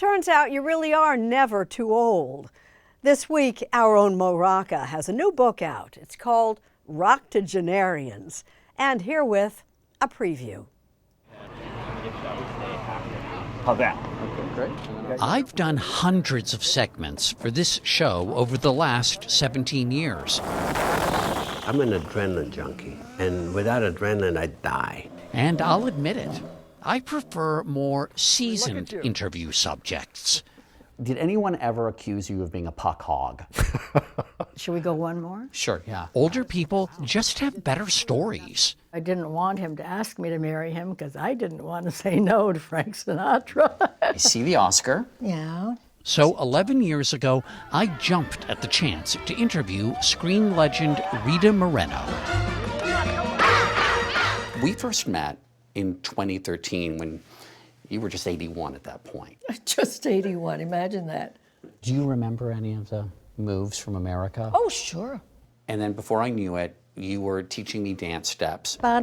Turns out you really are never too old. This week, our own Rocca has a new book out. It's called Roctogenarians, and herewith, a preview. How's that? Okay, great. I've done hundreds of segments for this show over the last 17 years. I'm an adrenaline junkie, and without adrenaline, I'd die. And I'll admit it, I prefer more seasoned interview subjects. Did anyone ever accuse you of being a puck hog? Should we go one more? Sure, yeah. Older people just have better stories. I didn't want him to ask me to marry him because I didn't want to say no to Frank Sinatra. I see the Oscar. Yeah. So 11 years ago, I jumped at the chance to interview screen legend Rita Moreno. We first met in 2013 when you were just 81 at that point. Just 81, imagine that. Do you remember any of the moves from America? Oh, sure. And then before I knew it, you were teaching me dance steps. As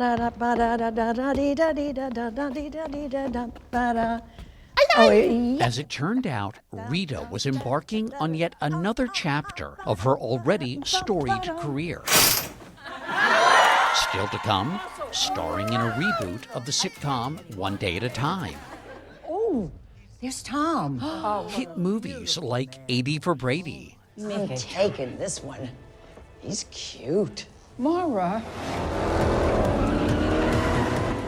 it turned out, Rita was embarking on yet another chapter of her already storied career. Still to come, starring in a reboot of the sitcom One Day at a Time. Oh, there's Tom. Hit movies like 80 for Brady. I'm taking this one. He's cute. Mara.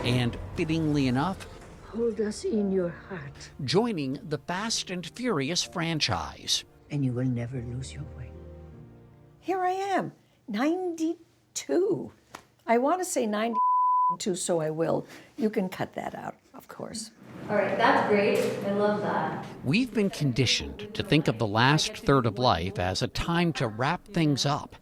And fittingly enough, Hold us in your heart. joining the Fast and Furious franchise. And you will never lose your way. Here I am, 92. I want to say 92, so I will. You can cut that out, of course. All right, that's great. I love that. We've been conditioned to think of the last third of life as a time to wrap things up.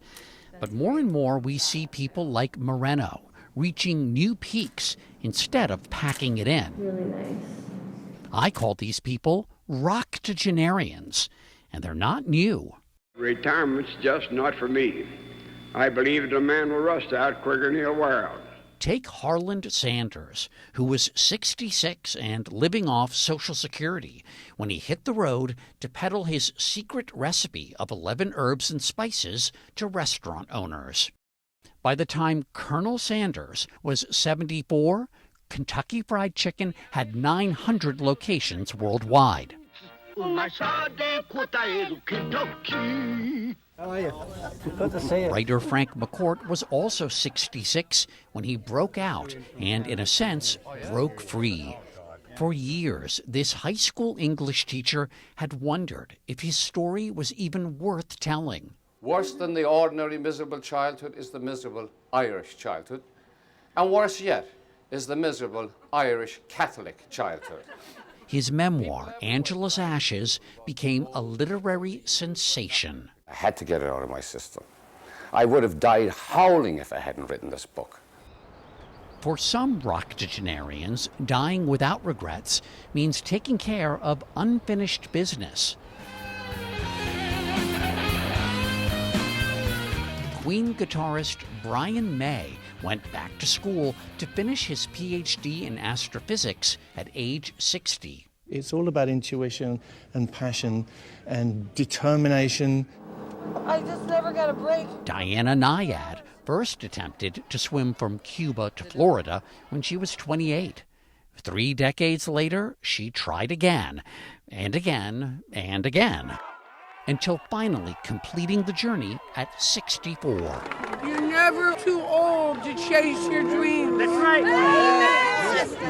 But more and more we see people like Moreno reaching new peaks instead of packing it in. Really nice. I call these people Roctogenarians, and they're not new. Retirement's just not for me. I believe that a man will rust out quicker than he'll wear out. Take Harland Sanders, who was 66 and living off Social Security when he hit the road to peddle his secret recipe of 11 herbs and spices to restaurant owners. By the time Colonel Sanders was 74, Kentucky Fried Chicken had 900 locations worldwide. Writer Frank McCourt was also 66 when he broke out and, in a sense, broke free. For years, this high school English teacher had wondered if his story was even worth telling. Worse than the ordinary miserable childhood is the miserable Irish childhood, and worse yet is the miserable Irish Catholic childhood. His memoir, Angela's Ashes, became a literary sensation. I had to get it out of my system. I would have died howling if I hadn't written this book. For some Roctogenarians, dying without regrets means taking care of unfinished business. Queen guitarist Brian May went back to school to finish his PhD in astrophysics at age 60. It's all about intuition and passion and determination. I just never got a break. Diana Nyad first attempted to swim from Cuba to Florida when she was 28. 3 decades later, she tried again, and again, and again, until finally completing the journey at 64. You're never too old to chase your dreams. That's right.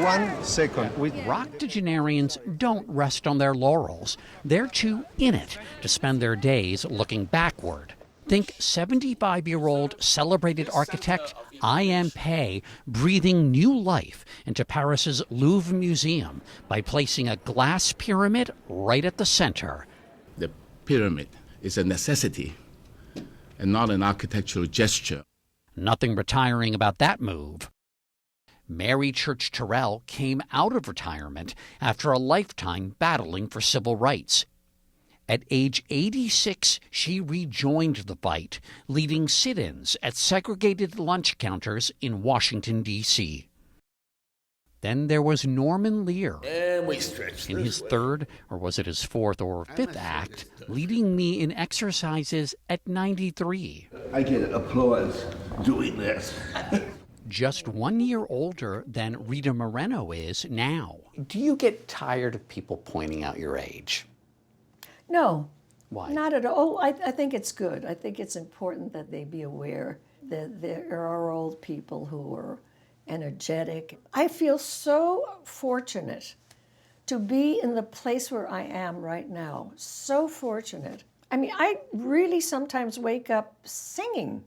1 second. Roctogenarians don't rest on their laurels. They're too in it to spend their days looking backward. Think 75-year-old celebrated architect I.M. Pei breathing new life into Paris's Louvre Museum by placing a glass pyramid right at the center. The pyramid is a necessity and not an architectural gesture. Nothing retiring about that move. Mary Church Terrell came out of retirement after a lifetime battling for civil rights. At age 86, she rejoined the fight, leading sit-ins at segregated lunch counters in Washington, D.C. Then there was Norman Lear And we stretch in this his way. third, or was it his fourth or fifth act, leading me in exercises at 93. I get applause doing this. Just 1 year older than Rita Moreno is now. Do you get tired of people pointing out your age? No. Why? Not at all. I think it's good. I think it's important that they be aware that there are old people who are energetic. I feel so fortunate to be in the place where I am right now. So fortunate. I mean, I really sometimes wake up singing.